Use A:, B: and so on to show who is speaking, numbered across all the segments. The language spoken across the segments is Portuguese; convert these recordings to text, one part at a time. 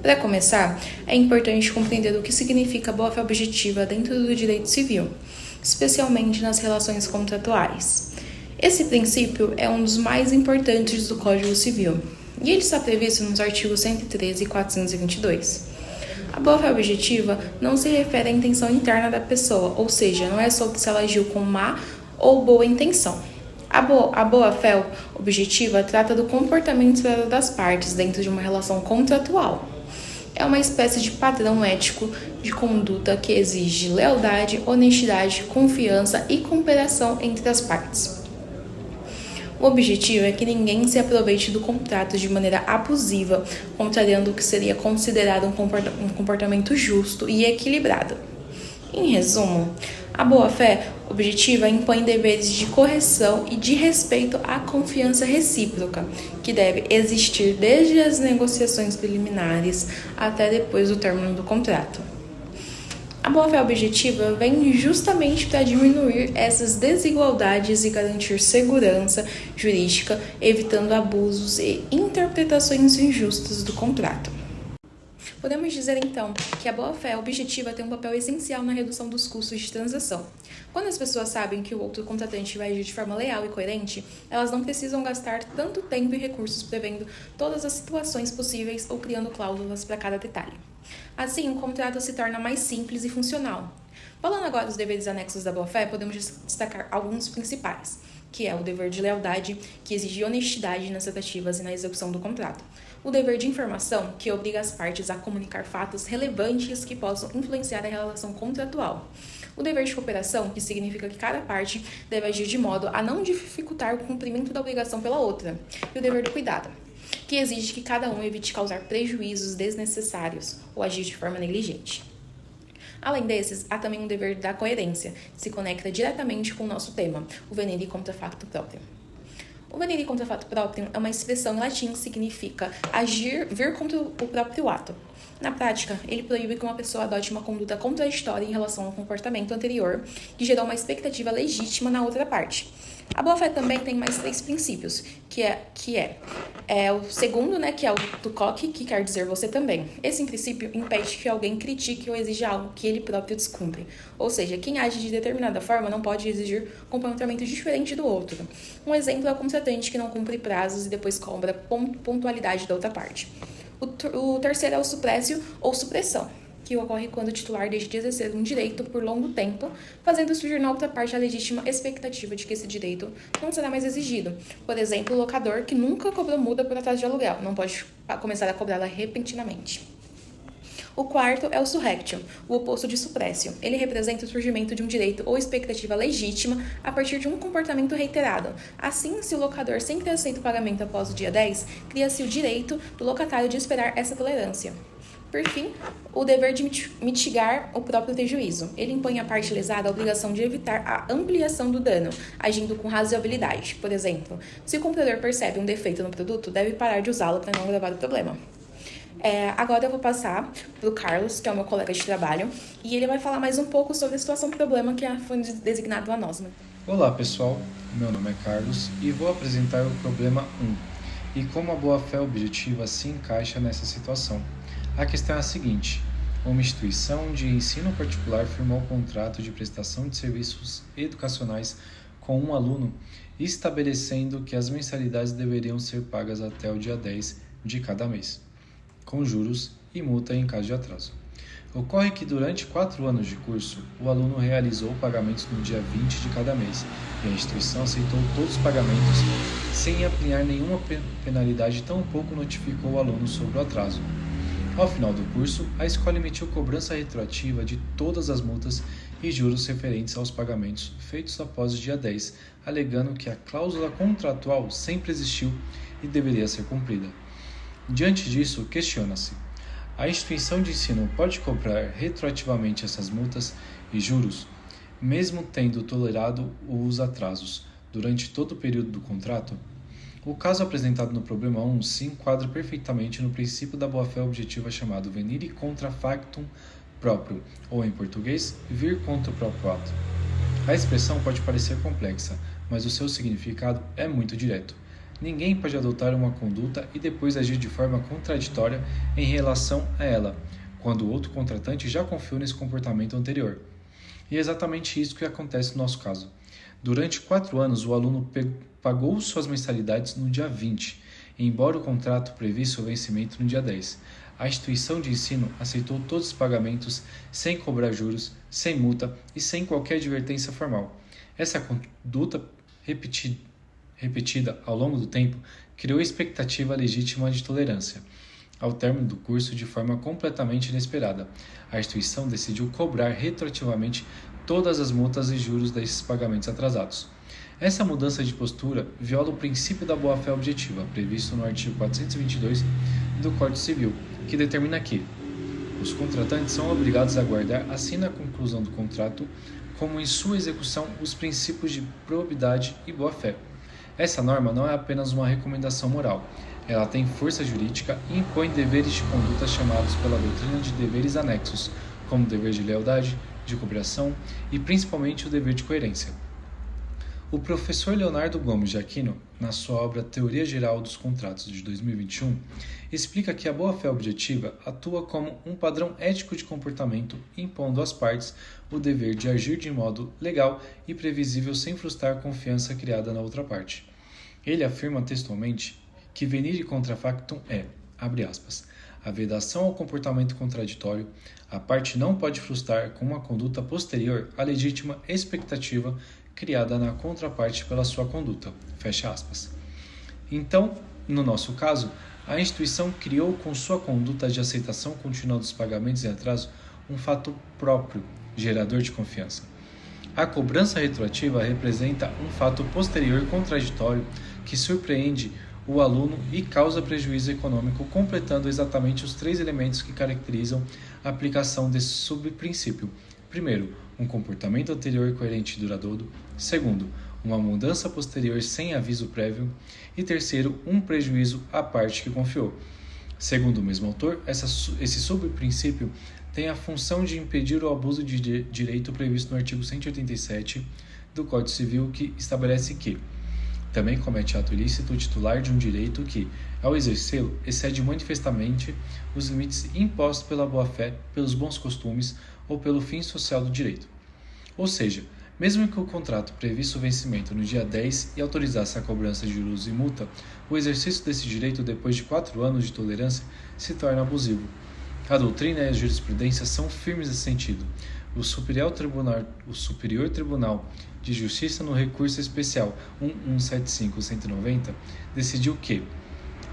A: Para começar, é importante compreender o que significa boa-fé objetiva dentro do direito civil, especialmente nas relações contratuais. Esse princípio é um dos mais importantes do Código Civil, e ele está previsto nos artigos 113 e 422. A boa-fé objetiva não se refere à intenção interna da pessoa, ou seja, não é sobre se ela agiu com má ou boa intenção. A boa-fé objetiva trata do comportamento esperado das partes dentro de uma relação contratual. É uma espécie de padrão ético de conduta que exige lealdade, honestidade, confiança e cooperação entre as partes. O objetivo é que ninguém se aproveite do contrato de maneira abusiva, contrariando o que seria considerado um comportamento justo e equilibrado. Em resumo, a boa-fé objetiva impõe deveres de correção e de respeito à confiança recíproca, que deve existir desde as negociações preliminares até depois do término do contrato. A boa-fé objetiva vem justamente para diminuir essas desigualdades e garantir segurança jurídica, evitando abusos e interpretações injustas do contrato. Podemos dizer, então, que a boa-fé objetiva tem um papel essencial na redução dos custos de transação. Quando as pessoas sabem que o outro contratante vai agir de forma leal e coerente, elas não precisam gastar tanto tempo e recursos prevendo todas as situações possíveis ou criando cláusulas para cada detalhe. Assim, o contrato se torna mais simples e funcional. Falando agora dos deveres anexos da boa-fé, podemos destacar alguns principais, que é o dever de lealdade, que exige honestidade nas tratativas e na execução do contrato. O dever de informação, que obriga as partes a comunicar fatos relevantes que possam influenciar a relação contratual. O dever de cooperação, que significa que cada parte deve agir de modo a não dificultar o cumprimento da obrigação pela outra. E o dever do cuidado, que exige que cada um evite causar prejuízos desnecessários ou agir de forma negligente. Além desses, há também um dever da coerência, que se conecta diretamente com o nosso tema, o venire contra facto próprio. O venire contra facto próprio é uma expressão em latim que significa vir contra o próprio ato. Na prática, ele proíbe que uma pessoa adote uma conduta contraditória em relação ao comportamento anterior que gerou uma expectativa legítima na outra parte. A boa-fé também tem mais 3 princípios, que é o segundo, que é o do coque, que quer dizer você também. Esse princípio impede que alguém critique ou exija algo que ele próprio descumpre. Ou seja, quem age de determinada forma não pode exigir comportamento diferente do outro. Um exemplo é o contratante que não cumpre prazos e depois cobra pontualidade da outra parte. O terceiro é o suprécio ou supressão, que ocorre quando o titular deixa de exercer um direito por longo tempo, fazendo surgir na outra parte a legítima expectativa de que esse direito não será mais exigido. Por exemplo, o locador que nunca cobrou multa por atraso de aluguel, não pode começar a cobrá-la repentinamente. O quarto é o surrectio, o oposto de suprécio. Ele representa o surgimento de um direito ou expectativa legítima a partir de um comportamento reiterado. Assim, se o locador sempre aceita o pagamento após o dia 10, cria-se o direito do locatário de esperar essa tolerância. Por fim, o dever de mitigar o próprio prejuízo. Ele impõe à parte lesada a obrigação de evitar a ampliação do dano, agindo com razoabilidade. Por exemplo, se o comprador percebe um defeito no produto, deve parar de usá-lo para não agravar o problema. Agora eu vou passar para o Carlos, que é o meu colega de trabalho, e ele vai falar mais um pouco sobre a situação problema que foi designado a nós.
B: Olá pessoal, meu nome é Carlos e vou apresentar o problema 1 e como a boa-fé objetiva se encaixa nessa situação. A questão é a seguinte: uma instituição de ensino particular firmou um contrato de prestação de serviços educacionais com um aluno, estabelecendo que as mensalidades deveriam ser pagas até o dia 10 de cada mês, com juros e multa em caso de atraso. Ocorre que durante 4 anos de curso, o aluno realizou pagamentos no dia 20 de cada mês e a instituição aceitou todos os pagamentos sem aplicar nenhuma penalidade, tampouco notificou o aluno sobre o atraso. Ao final do curso, a escola emitiu cobrança retroativa de todas as multas e juros referentes aos pagamentos feitos após o dia 10, alegando que a cláusula contratual sempre existiu e deveria ser cumprida. Diante disso, questiona-se: a instituição de ensino pode cobrar retroativamente essas multas e juros, mesmo tendo tolerado os atrasos durante todo o período do contrato? O caso apresentado no problema 1 se enquadra perfeitamente no princípio da boa-fé objetiva chamado venire contra factum próprio, ou em português, vir contra o próprio ato. A expressão pode parecer complexa, mas o seu significado é muito direto. ninguém pode adotar uma conduta e depois agir de forma contraditória em relação a ela, quando o outro contratante já confiou nesse comportamento anterior. E é exatamente isso que acontece no nosso caso. Durante 4 anos, o aluno pagou suas mensalidades no dia 20, embora o contrato previsse o vencimento no dia 10. A instituição de ensino aceitou todos os pagamentos sem cobrar juros, sem multa e sem qualquer advertência formal. Essa conduta repetida ao longo do tempo criou expectativa legítima de tolerância. Ao término do curso, de forma completamente inesperada, a instituição decidiu cobrar retroativamente todas as multas e juros desses pagamentos atrasados. Essa mudança de postura viola o princípio da boa-fé objetiva, previsto no artigo 422 do Código Civil, que determina que os contratantes são obrigados a guardar, assim na conclusão do contrato, como em sua execução, os princípios de probidade e boa-fé. Essa norma não é apenas uma recomendação moral, ela tem força jurídica e impõe deveres de conduta chamados pela doutrina de deveres anexos, como o dever de lealdade, de cooperação e principalmente o dever de coerência. O professor Leonardo Gomes de Aquino, na sua obra Teoria Geral dos Contratos de 2021, explica que a boa-fé objetiva atua como um padrão ético de comportamento, impondo às partes o dever de agir de modo legal e previsível sem frustrar a confiança criada na outra parte. Ele afirma textualmente que venire contra factum é, abre aspas, a vedação ao comportamento contraditório, a parte não pode frustrar com uma conduta posterior a legítima expectativa criada na contraparte pela sua conduta, fecha aspas. Então, no nosso caso, a instituição criou com sua conduta de aceitação contínua dos pagamentos em atraso um fato próprio, gerador de confiança. A cobrança retroativa representa um fato posterior contraditório que surpreende o aluno e causa prejuízo econômico, completando exatamente os 3 elementos que caracterizam a aplicação desse subprincípio. Primeiro, um comportamento anterior coerente e duradouro. Segundo, uma mudança posterior sem aviso prévio. E terceiro, um prejuízo à parte que confiou. Segundo o mesmo autor, esse subprincípio tem a função de impedir o abuso de direito previsto no artigo 187 do Código Civil, que estabelece que também comete ato ilícito o titular de um direito que, ao exercê-lo, excede manifestamente os limites impostos pela boa-fé, pelos bons costumes ou pelo fim social do direito. Ou seja, mesmo que o contrato previsse o vencimento no dia 10 e autorizasse a cobrança de juros e multa, o exercício desse direito depois de 4 anos de tolerância se torna abusivo. A doutrina e a jurisprudência são firmes nesse sentido. O Superior Tribunal de Justiça, no recurso especial 1175-190, decidiu que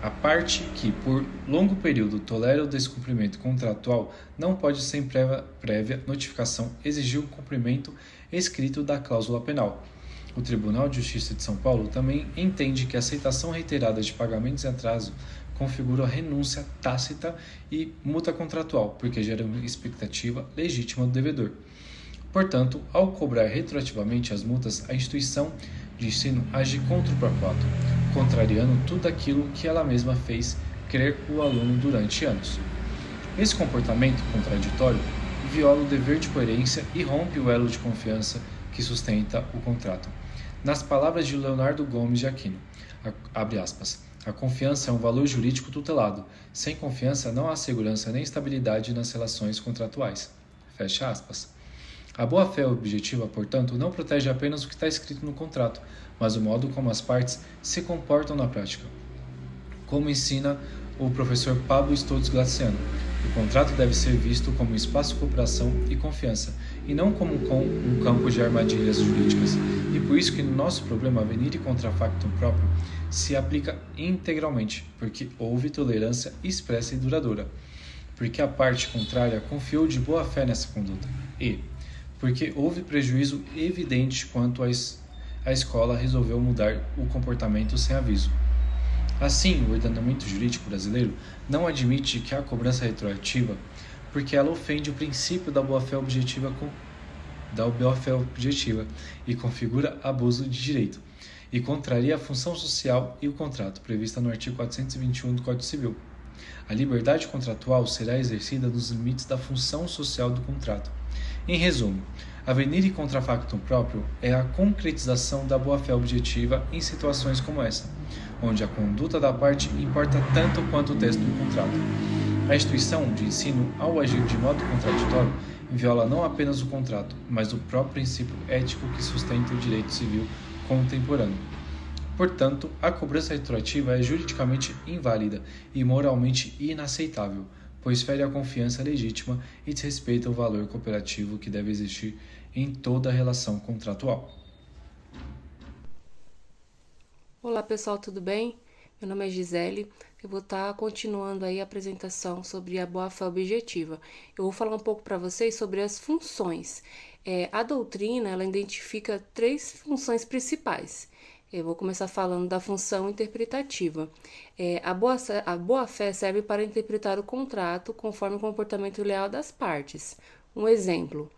B: a parte que, por longo período, tolera o descumprimento contratual não pode, sem prévia notificação, exigir o cumprimento escrito da cláusula penal. O Tribunal de Justiça de São Paulo também entende que a aceitação reiterada de pagamentos em atraso configura renúncia tácita e multa contratual, porque gera uma expectativa legítima do devedor. Portanto, ao cobrar retroativamente as multas, a instituição de ensino age contra o próprio ato, contrariando tudo aquilo que ela mesma fez crer o aluno durante anos. Esse comportamento contraditório viola o dever de coerência e rompe o elo de confiança que sustenta o contrato. Nas palavras de Leonardo Gomes de Aquino, abre aspas, a confiança é um valor jurídico tutelado. Sem confiança não há segurança nem estabilidade nas relações contratuais. Fecha aspas. A boa-fé objetiva, portanto, não protege apenas o que está escrito no contrato, mas o modo como as partes se comportam na prática. Como ensina o professor Pablo Stoltz Glaciano, o contrato deve ser visto como um espaço de cooperação e confiança, e não como um campo de armadilhas jurídicas. E por isso que no nosso problema venire contra factum próprio se aplica integralmente, porque houve tolerância expressa e duradoura, porque a parte contrária confiou de boa fé nessa conduta, e porque houve prejuízo evidente quanto a escola resolveu mudar o comportamento sem aviso. Assim, o ordenamento jurídico brasileiro não admite que há cobrança retroativa porque ela ofende o princípio da boa-fé objetiva e configura abuso de direito, e contraria a função social e o contrato prevista no artigo 421 do Código Civil. A liberdade contratual será exercida nos limites da função social do contrato. Em resumo, a venire contra factum próprio é a concretização da boa-fé objetiva em situações como essa. onde a conduta da parte importa tanto quanto o texto do contrato. A instituição de ensino, ao agir de modo contraditório, viola não apenas o contrato, mas o próprio princípio ético que sustenta o direito civil contemporâneo. Portanto, a cobrança retroativa é juridicamente inválida e moralmente inaceitável, pois fere a confiança legítima e desrespeita o valor cooperativo que deve existir em toda relação contratual.
C: Olá pessoal, tudo bem? Meu nome é Gisele, eu vou estar continuando aí a apresentação sobre a boa-fé objetiva. Eu vou falar um pouco para vocês sobre as funções. A doutrina, ela identifica 3 funções principais. Eu vou começar falando da função interpretativa. A boa-fé serve para interpretar o contrato conforme o comportamento leal das partes. Um exemplo,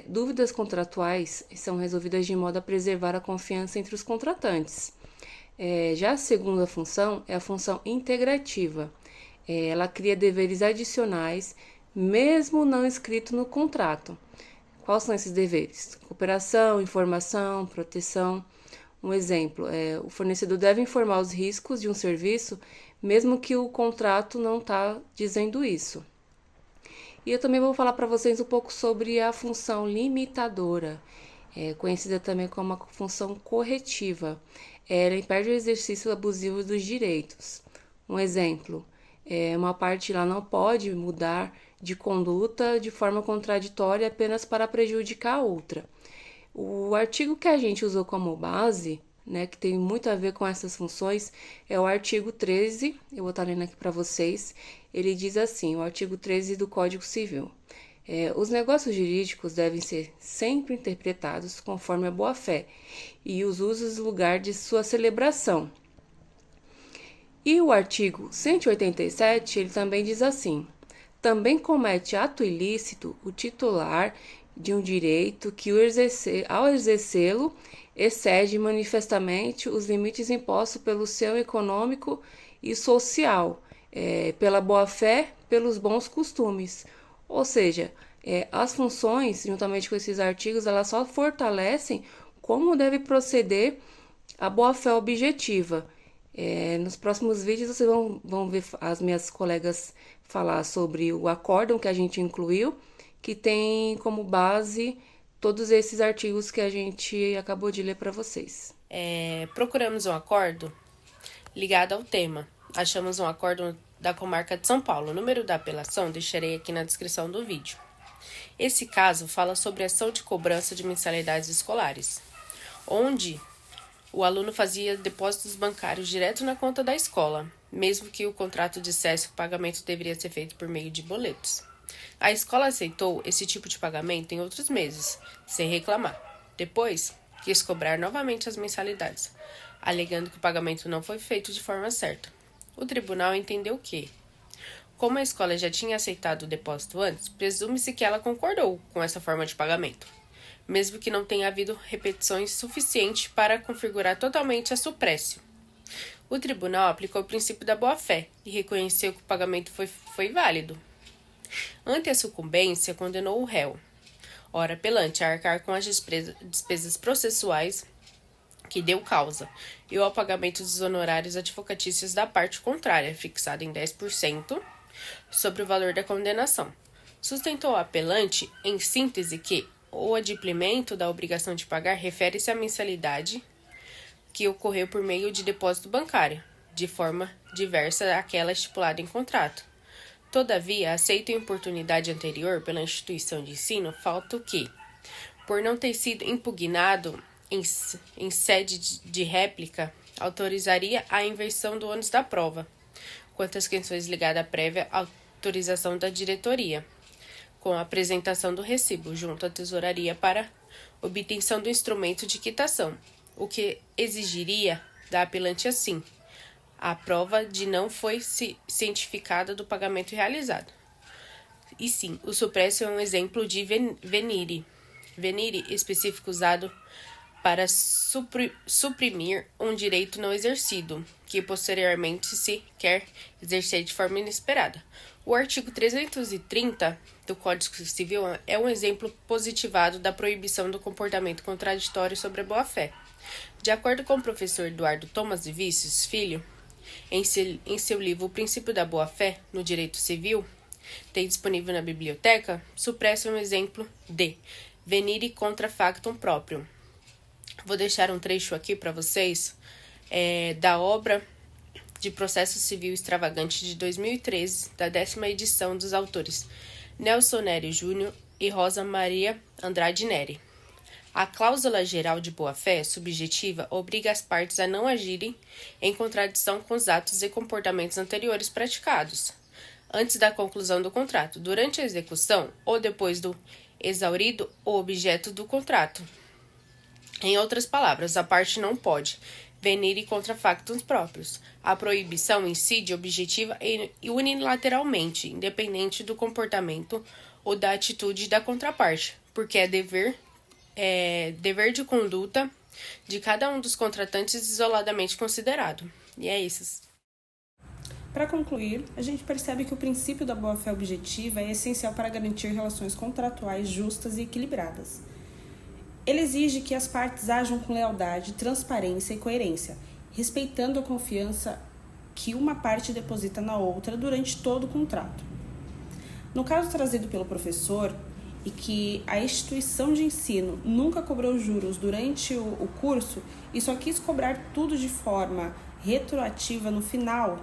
C: dúvidas contratuais são resolvidas de modo a preservar a confiança entre os contratantes. Já a segunda função é a função integrativa. Ela cria deveres adicionais, mesmo não escrito no contrato. Quais são esses deveres? Cooperação, informação, proteção. Um exemplo, o fornecedor deve informar os riscos de um serviço, mesmo que o contrato não está dizendo isso. E eu também vou falar para vocês um pouco sobre a função limitadora, conhecida também como a função corretiva. Ela impede o exercício abusivo dos direitos. Um exemplo, uma parte lá não pode mudar de conduta de forma contraditória apenas para prejudicar a outra. O artigo que a gente usou como base, que tem muito a ver com essas funções, é o artigo 13, eu vou estar lendo aqui para vocês. Ele diz assim, o artigo 13 do Código Civil. Os negócios jurídicos devem ser sempre interpretados conforme a boa-fé e os usos e lugar de sua celebração. E o artigo 187, ele também diz assim, também comete ato ilícito o titular de um direito que ao exercê-lo excede manifestamente os limites impostos pelo seu econômico e social, pela boa-fé, pelos bons costumes. Ou seja, as funções, juntamente com esses artigos, elas só fortalecem como deve proceder a boa-fé objetiva. Nos próximos vídeos vocês vão ver as minhas colegas falar sobre o acórdão que a gente incluiu, que tem como base todos esses artigos que a gente acabou de ler para vocês.
D: Procuramos um acórdão ligado ao tema. Achamos um acórdão da comarca de São Paulo. O número da apelação deixarei aqui na descrição do vídeo. Esse caso fala sobre a ação de cobrança de mensalidades escolares, onde o aluno fazia depósitos bancários direto na conta da escola, mesmo que o contrato dissesse que o pagamento deveria ser feito por meio de boletos. A escola aceitou esse tipo de pagamento em outros meses, sem reclamar. Depois, quis cobrar novamente as mensalidades, alegando que o pagamento não foi feito de forma certa. O tribunal entendeu que, como a escola já tinha aceitado o depósito antes, presume-se que ela concordou com essa forma de pagamento, mesmo que não tenha havido repetições suficientes para configurar totalmente a suprécio. O tribunal aplicou o princípio da boa-fé e reconheceu que o pagamento foi válido. Ante a sucumbência, condenou o réu, ora apelante, a arcar com as despesas processuais que deu causa, e o pagamento dos honorários advocatícios da parte contrária, fixado em 10% sobre o valor da condenação. Sustentou o apelante, em síntese, que o adimplemento da obrigação de pagar refere-se à mensalidade que ocorreu por meio de depósito bancário, de forma diversa daquela estipulada em contrato. Todavia, aceita a importunidade anterior pela instituição de ensino, falta o que, por não ter sido impugnado em sede de réplica, autorizaria a inversão do ônus da prova, quanto às questões ligadas à prévia autorização da diretoria, com a apresentação do recibo junto à tesouraria para obtenção do instrumento de quitação, o que exigiria da apelante assim a prova de não foi cientificada do pagamento realizado. E sim, o suprécio é um exemplo de venire específico usado para suprimir um direito não exercido, que posteriormente se quer exercer de forma inesperada. O artigo 330 do Código Civil é um exemplo positivado da proibição do comportamento contraditório sobre a boa-fé. De acordo com o professor Eduardo Thomas de Vícios Filho, em seu livro O Princípio da Boa-Fé no Direito Civil, tem disponível na biblioteca, Supresso um exemplo de venire contra factum próprio. Vou deixar um trecho aqui para vocês da obra de Processo Civil Extravagante de 2013, da 10ª edição, dos autores Nelson Nery Júnior e Rosa Maria Andrade Nery. A cláusula geral de boa-fé subjetiva obriga as partes a não agirem em contradição com os atos e comportamentos anteriores praticados, antes da conclusão do contrato, durante a execução ou depois do exaurido o objeto do contrato. Em outras palavras, a parte não pode venire contra factos próprios. A proibição incide objetiva e unilateralmente, independente do comportamento ou da atitude da contraparte, porque é dever de conduta de cada um dos contratantes isoladamente considerado. E é isso.
E: Para concluir, a gente percebe que o princípio da boa-fé objetiva é essencial para garantir relações contratuais justas e equilibradas. Ele exige que as partes ajam com lealdade, transparência e coerência, respeitando a confiança que uma parte deposita na outra durante todo o contrato. No caso trazido pelo professor, e que a instituição de ensino nunca cobrou juros durante o curso e só quis cobrar tudo de forma retroativa no final,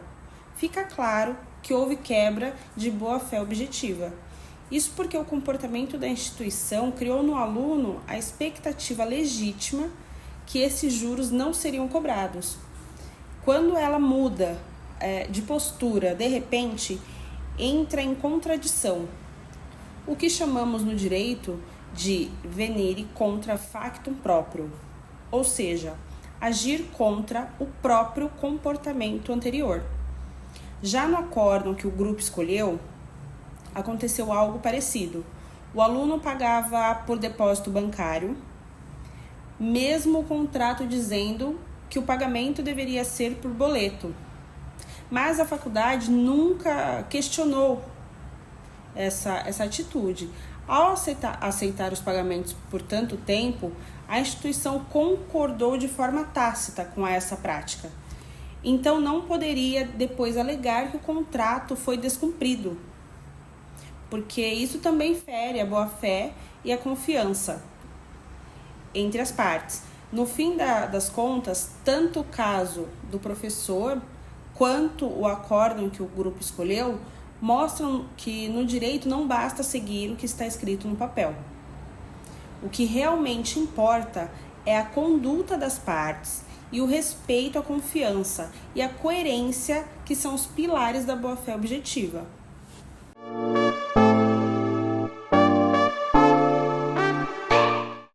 E: fica claro que houve quebra de boa-fé objetiva. Isso porque o comportamento da instituição criou no aluno a expectativa legítima que esses juros não seriam cobrados. Quando ela muda de postura, de repente, entra em contradição, o que chamamos no direito de venire contra factum próprio, ou seja, agir contra o próprio comportamento anterior. Já no acórdão que o grupo escolheu, aconteceu algo parecido. O aluno pagava por depósito bancário, mesmo o contrato dizendo que o pagamento deveria ser por boleto. Mas a faculdade nunca questionou essa atitude. Ao aceitar os pagamentos por tanto tempo, a instituição concordou de forma tácita com essa prática. Então, não poderia depois alegar que o contrato foi descumprido, porque isso também fere a boa-fé e a confiança entre as partes. No fim das contas, tanto o caso do professor quanto o acórdão que o grupo escolheu mostram que no direito não basta seguir o que está escrito no papel. O que realmente importa é a conduta das partes e o respeito à confiança e a coerência, que são os pilares da boa-fé objetiva.